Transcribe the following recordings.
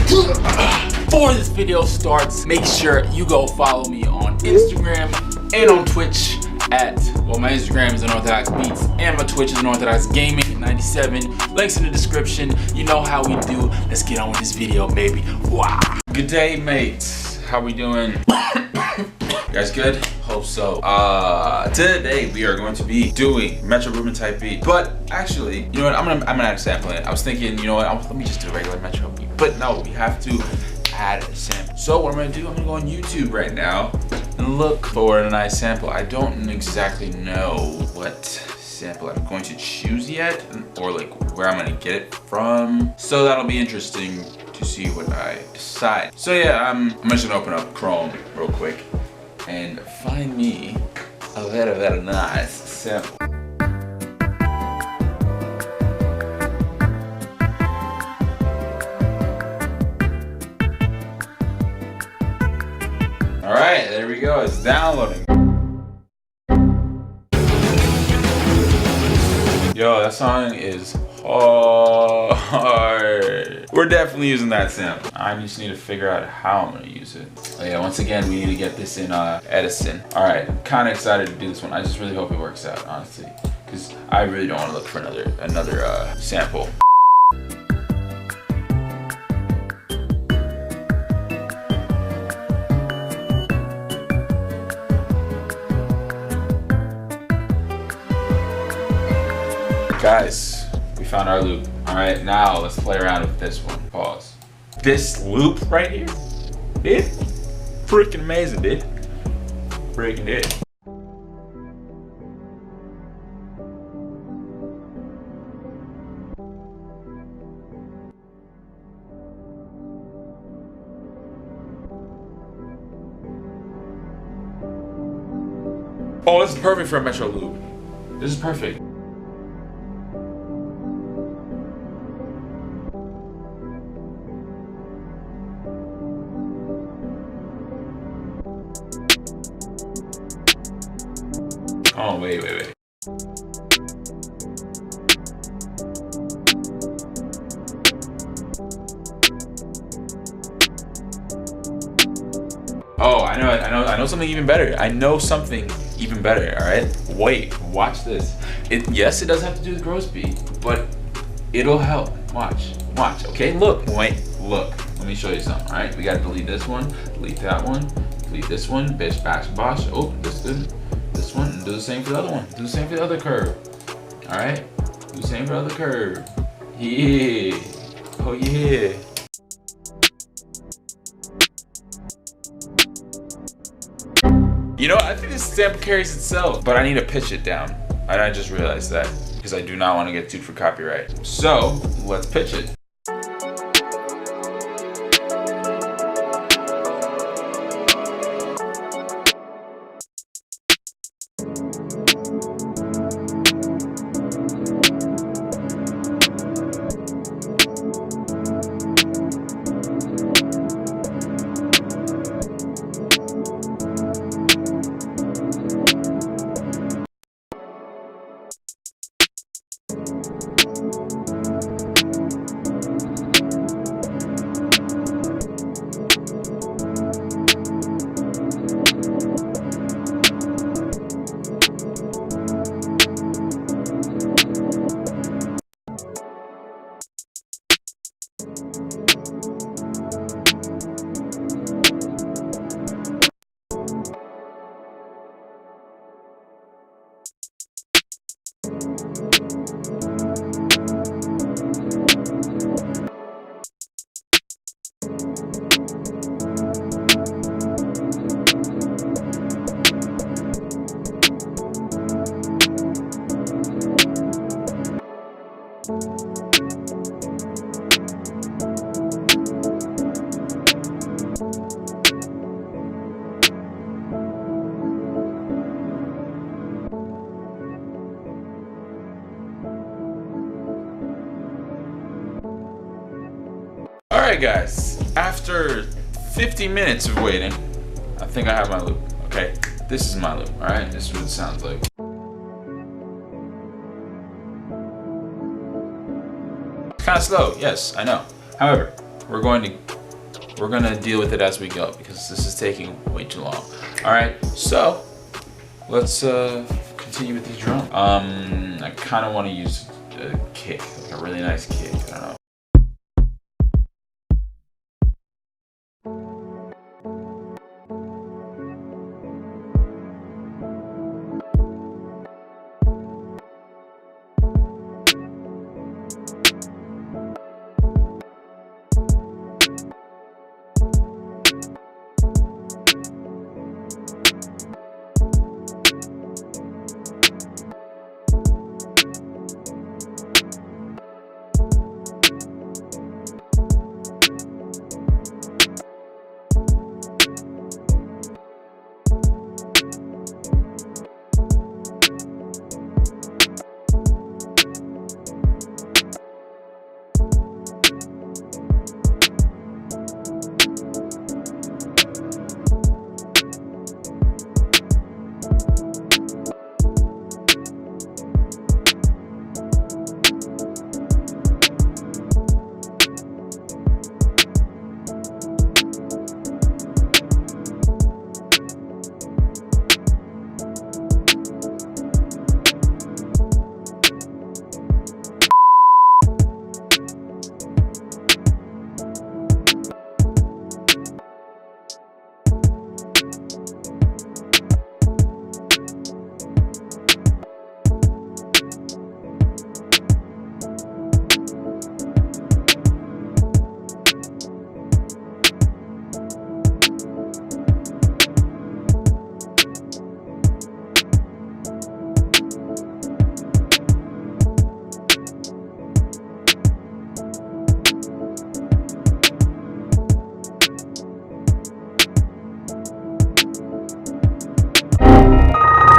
Before this video starts, make sure you go follow me on Instagram and on Twitch at, well, my Instagram is Unorthodox Beats and my Twitch is Unorthodox Gaming 97. Links in the description. You know how we do. Let's get on with this video, baby. Wow. Good day, mates. How we doing? You guys good? Hope so. Today we are going to be doing Metro Boomin type beat, but actually, you know what? I'm gonna add a sample in it. I was thinking, you know what? Let me just do a regular Metro beat, but no, we have to add a sample. So what I'm gonna do? I'm gonna go on YouTube right now and look for a nice sample. I don't exactly know what sample I'm going to choose yet, or like where I'm gonna get it from. So that'll be interesting to see what I decide. So yeah, I'm just gonna open up Chrome real quick and find me a very nice sample. All right, there we go. It's downloading. Yo, that song is hard. We're definitely using that sample. I just need to figure out how I'm gonna use it. Oh yeah, once again, we need to get this in Edison. All right, kind of excited to do this one. I just really hope it works out, honestly, because I really don't want to look for another sample. Guys, we found our loop. All right, now let's play around with this one. Pause. This loop right here, dude, freaking amazing, dude. Freaking dude. Oh, this is perfect for a Metro loop. This is perfect. Oh, wait. Oh, I know something even better. I know something even better, all right? Wait, watch this. Yes, it does have to do with gross beat, but it'll help. Watch, okay? Look. Let me show you something, all right? We gotta delete this one, delete that one, delete this one, bish, bash, bosh. Oh, this one, and do the same for the other one. Do the same for the other curve. All right? Do the same for the other curve. Yeah. Oh, yeah. You know, I think this sample carries itself, but I need to pitch it down. I just realized that because I do not want to get sued for copyright. So let's pitch it. Alright guys, after 50 minutes of waiting, I think I have my loop. Okay, this is my loop, alright? This is what it sounds like. Kind of slow, yes, I know. However, we're going to we're gonna deal with it as we go because this is taking way too long. All right, so let's continue with the drum. I kind of want to use a kick, like a really nice kick. I don't know.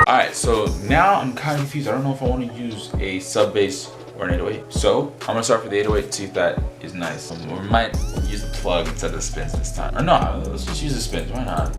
Alright, so now I'm kind of confused. I don't know if I want to use a sub bass or an 808. So I'm gonna start with the 808 and see if that is nice. We might use the plug instead of the spins this time. Or no, let's just use the spins. Why not?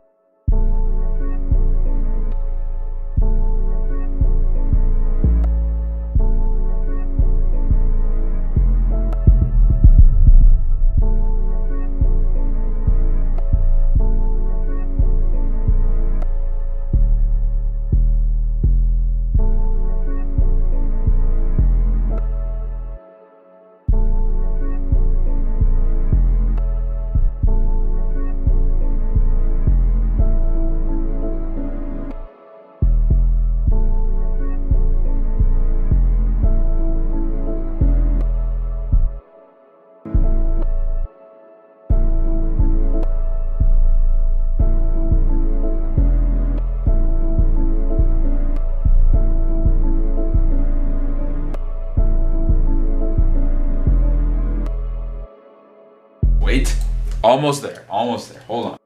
Wait, almost there, hold on.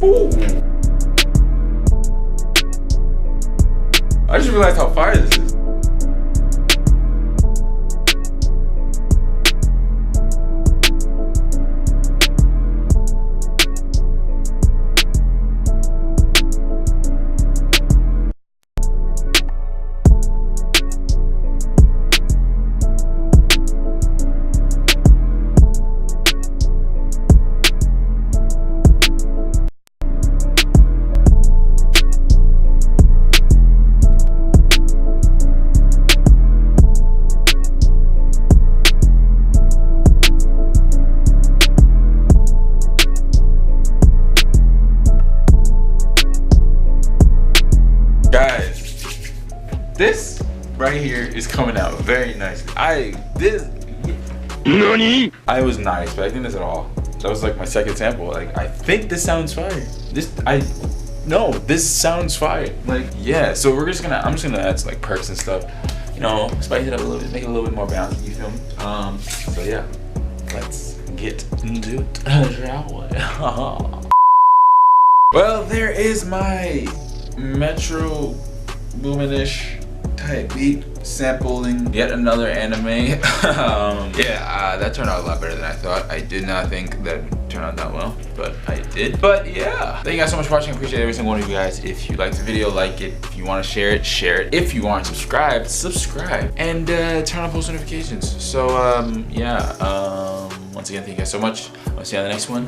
Ooh. I just realized how fire this is. Guys, this right here is coming out very nicely. I was not expecting this at all. That was like my second sample. Like, I think this sounds fire. This sounds fire. Like, yeah. So I'm just gonna add some like perks and stuff. You know, spice it up a little bit, make it a little bit more balanced. You feel me? So yeah, let's get into it, shall we? Well, there is my Metro Boomin-ish type beat sampling yet another anime. That turned out a lot better than I thought. I did not think that would turn out that well, but I did. But yeah, thank you guys so much for watching. I appreciate every single one of you guys. If you liked the video, like it. If you want to share it, share it. If you aren't subscribed, subscribe. And turn on post notifications. So once again, thank you guys so much. I'll see you on the next one.